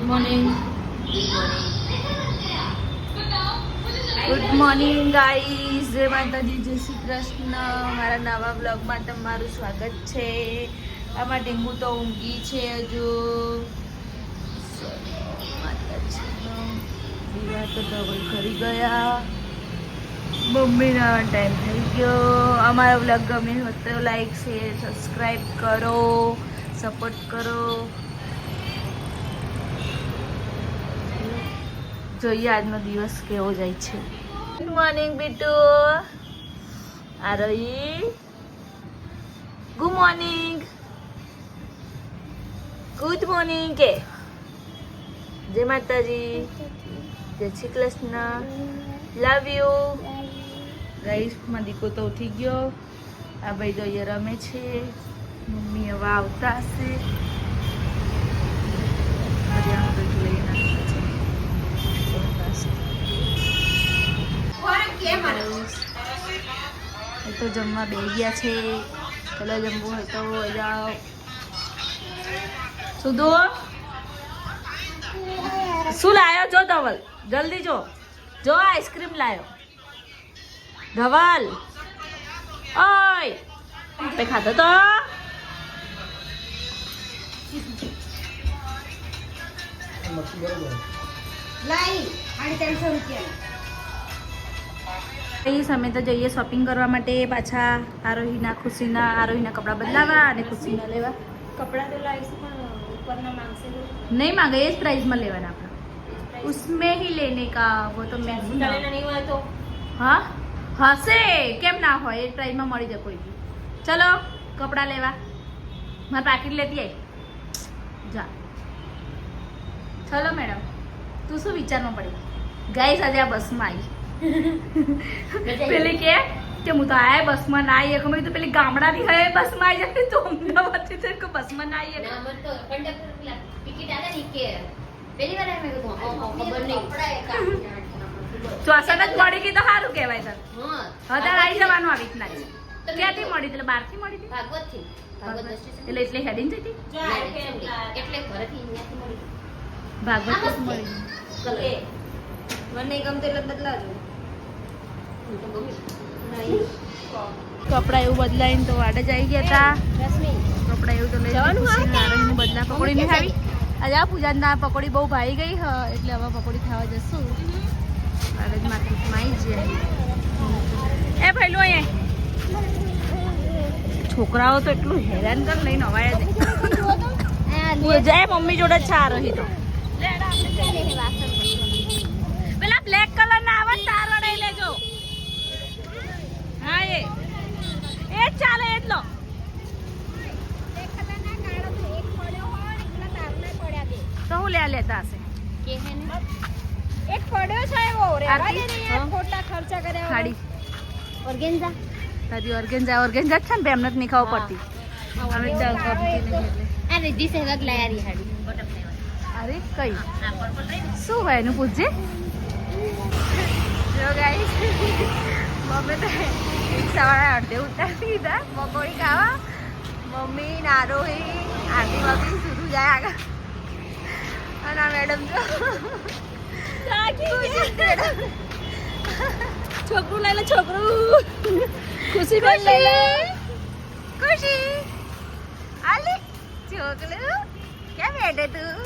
Good morning. Good morning guys. જય માતાજી, જય શ્રી કૃષ્ણ. મારા નવા બ્લોગમાં તમારું સ્વાગત છે. આમાં ટીંગુ તો ઊંઘી છે હજુ. દીવા તો ડબલ કરી ગયા. મમ્મીના ટાઈમ થઈ ગયો. અમારો બ્લોગ ગમે હોય તો લાઈક શેર સબસ્ક્રાઈબ કરો, સપોર્ટ કરો. જોઈએ આજનો દિવસ કેવો જાય છે. ગુડ મોર્નિંગ બીટુ. Arohi good morning. Good morning કે જય માતાજી, જય Shri Krishna. Love you guys. માં દીકો તો ઉઠી ગયો. આ ભાઈ તો અહીંયા રમે છે. મમ્મી હવે આવતા હશે. તો જમવા બે ગયા છે. પેલા જમવું હોય તો જાઓ. સુધો શું લાયો? જો ધવલ જલ્દી જો. જો આઈસ્ક્રીમ લાયો ધવલ. ઓય આપે ખાતો તો અમે તો જઈએ શોપિંગ કરવા માટે પાછા. આરોહીના ખુશીના કપડાં બદલાવા અને ખુશીના લેવા. कपड़ा तो लाइस पण ऊपर ना मांग से नहीं मांगे, इस प्राइस में लेवाना अपना. उसमें ही लेने का वो तो मैं लेना नहीं हुआ तो हाँ હશે કેમ ના હોય. એ પ્રાઇસમાં મળી જાય કોઈ બી. ચલો કપડાં લેવા. મારે પાકીટ લેતી આવી જા. ચલો મેડમ. તું શું વિચારમાં પડી? ગાઈસ આજે આ બસમાં આવી. પેલી કે હું તો આયા બસમાં ના આવી. ખબર તો પેલી ગામડાની હોય બસમાં આવી જતી તો અમદાવાદથી છે કે બસમાં ના આવી. ના મત તો કંડક્ટર પેલા ટિકિટ આલે ની કે પહેલી વાર મેં કીધું ખબર નહીં. ચોસઠ જ મળી ગઈ તો સારું કહેવાય. તને હા અત્યારે આવી જવાનું આવી રીતના જ. ક્યાંથી મળી? એટલે બહારથી મળી હતી. ભાગવત થી ભાગવત બસ સ્ટેશન એટલે હેડીને જતી એટલે ઘરેથી અહીંયાથી મળી. ભાગવત મળી ગઈ. કલર મને ગમતો એટલે બદલાજો. હું તો ગમી કપડા એવું બદલાઈને તો વાડે જ આવી ગયા હતા. રશ્મિ કપડા એવું તો લઈ નારાયણની બદલા પકોડી નહીં ખાવી. આજે આ પૂજાના પકોડી બહુ ભાઈ ગઈ હ એટલે હવે પકોડી ખાવા જશું. વાડે જ માર્કેટમાં આવી જઈએ. એ ભાઈલું અહીંયા છોકરાઓ તો એટલું હેરાન કર લઈને અવાયા જાય. મમ્મી જોડે જ છે રહી તો. પેલા બ્લેક કલર ના આવે તારો લઈ લેજો. હા એ જ ચાલે એટલો. તો હું લેતા હશે. કે હે ને એક પડ્યો છે એવો રેવા દે ને યાર, હા. ખોટા ખર્ચા કર્યા ખાડી ઓર્ગેન્ઝા તારી ઓર્ગેન્ઝા છે ને એમને જ નહીં ખાવું પડતી. અમે તો ગમતી નહીં એટલે. આ રીધી સે વગ લાયારી હાડી બોટમ લેવા. અરે કઈ આ પર્પલ રહી શું હોય એનું પૂછજે. જો ગાઈસ મમ્મી તો સવારે અડધે ઉતારી દીધા પકોડી ખાવા. મમ્મી નારોહી આરતી બાબી સુધું જાય આગળ. અને આ મેડમ જો છોકરું લઈ લે. છોકરું ખુશી બેન લઈ લે. ખુશી આલી છોકરું ક્યાં બેઠે તું?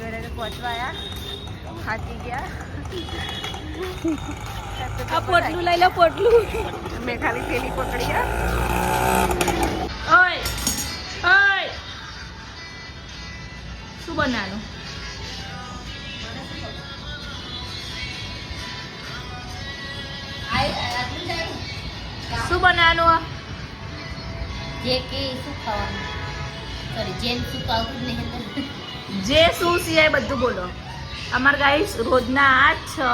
ઘરે તો પહોંચવા આવ્યા. થાકી ગયા. આ પોટલું લઈ લો, પોટલું. મેં ખાલી થેલી પકડી. ઓય ઓય શું બનાવવાનું? શું બનાવવાનું? જે કે શું ખાવાનું સોરી જેન શું તો આવતું જ નહીં અંદર. જે શું સિવાય બધું બોલો. અમાર ગાઈસ રોજના આ જ છે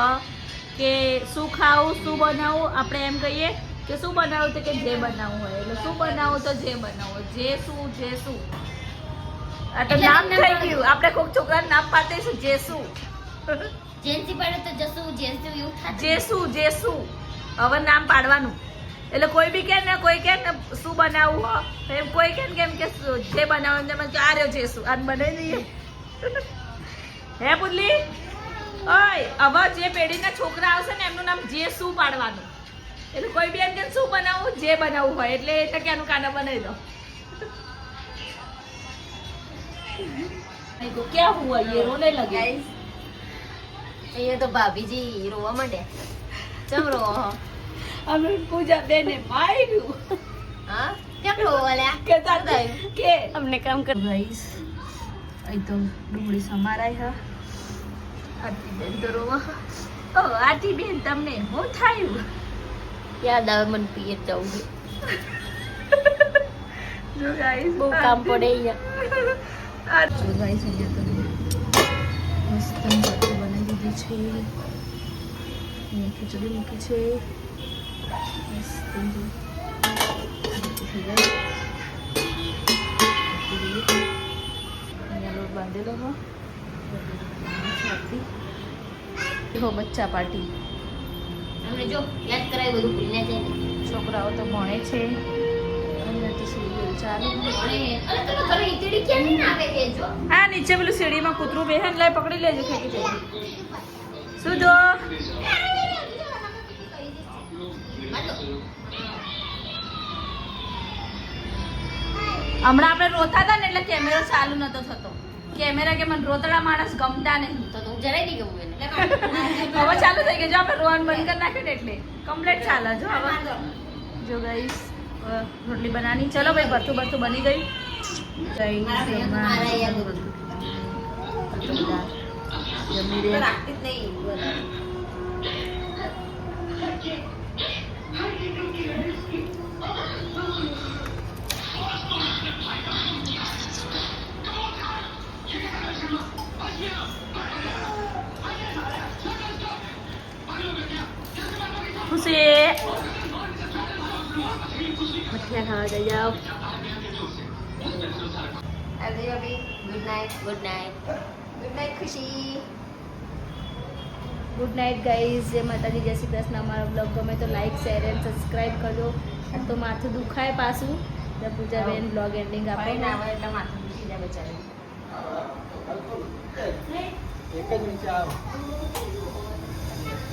કે શું ખાવું શું બનાવવું. આપણે એમ કહીએ કે શું બનાવવું તો કે જે બનાવવું હોય એટલે શું બનાવવું તો જે બનાવવું. જે શું આ તો નામ થઈ ગયું. આપણે કોઈક છોકરાનું નામ પાડીશું જે શું. જેનથી પડે તો જસું જેનથી એવું થાય જે શું હવે નામ પાડવાનું. એટલે કોઈ બી કે ને કોઈ કે ને શું બનાવવું હો તો એમ કોઈ કે ને કેમ કે જે બનાવવાનું તમે આ રહ્યો છે શું આજ બનાવી દઈએ હે પુતલી ઓય હવે જે પેઢીના છોકરા આવશે ને એમનું નામ જે શું પાડવાનું એટલે કોઈ બી એમ કે શું બનાવવું જે બનાવવું હોય એટલે એટલે કે આનું કાના બનાવી દો नहीं तो क्या हुआ ये रोने लगे અહીંયા તો ભાભીજી રોવા માંડ્યા ચમ રોવા અમે પૂજા બેને માર્યું હા કેમ રોવા લ્યા કે તાતા કે અમને કામ કર ગાઈસ અહીં તો ડુંગળી સમારાય હા આરતી બેન તો રોવા ઓ આરતી બેન તમને હું થયું યાદ આવે મને પિયર જવું છે જો ગાઈસ બહુ કામ પડે અહીંયા જો ગાઈસ અહીંયા તો મસ્ત ભાજી બનાવી દીધી છે અહીંયા ખીચડી મૂકી છે મસ્ત જો થઈ જાય અહીંયા લોટ બાંધેલો હો હો બચ્ચા પાર્ટી અમને જો યાદ કરાય બધું ભૂલી ના જાય ને છોકરાઓ તો ભણે છે અહીંયા તો સીરીયલ ચાલુ અરે તો ઘરે ઈતડી કેમ નહીં આવે કે જો આ નીચે પેલું સીડીમાં કૂતરું બેહે ને લઈ પકડી લેજો ફેંકી દેજો શું જો હમણાં આપણે રોતા હતા ને એટલે કેમેરો ચાલુ નતો થતો કેમેરા કે મને રોતડા માણસ ગમતા નહીં તો તું જરાય નહીં ગમું એને હવે ચાલુ થઈ ગયું જો આપણે રોવાનું બંધ કરી નાખ્યું ને એટલે કમ્પ્લીટ ચાલે જો હવે જો ગાઈસ રોટલી બનાની ચલો ભાઈ ભરતું ભરતું બની ગયું જમી રે રાખતી જ નહીં ખુશી મઠિયા ખાવા જઈ જાઓ અરે અભી good night good night good night ખુશી ગુડ નાઇટ ગાઈઝ જય માતાજી જય શ્રી કૃષ્ણ અમારો બ્લોગ ગમે તો લાઈક શેર એન્ડ સબસ્ક્રાઇબ કરજો તો માથું દુખાય પાછું તો પૂજાબેન બ્લોગ એન્ડિંગ આપો ભાઈ ના આવે એટલે માથું દુખી જાય બચારી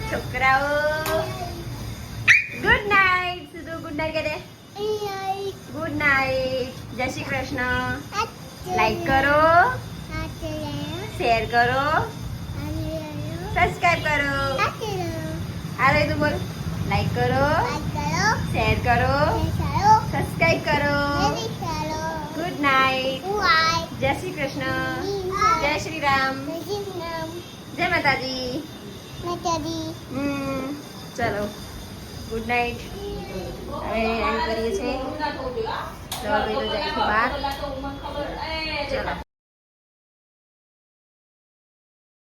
છોકરાઓ ગુડ નાઇટ સીધું ગુડ નાઇટ કહે ગુડ નાઇટ જય શ્રી કૃષ્ણ લાઈક કરો શેર કરો સબસ્ક્રાઇબ કરો આ રહી તું બોલ લાઈક કરો શેર કરો સબસ્ક્રાઇબ કરો ગુડ નાઇટ જય શ્રી કૃષ્ણ જય શ્રી રામ જય માતાજી ચલો ગુડ નાઇટ હવે એન્ડ કરીએ છીએ ચલો ભાઈ તો જાય છે બહાર ચલો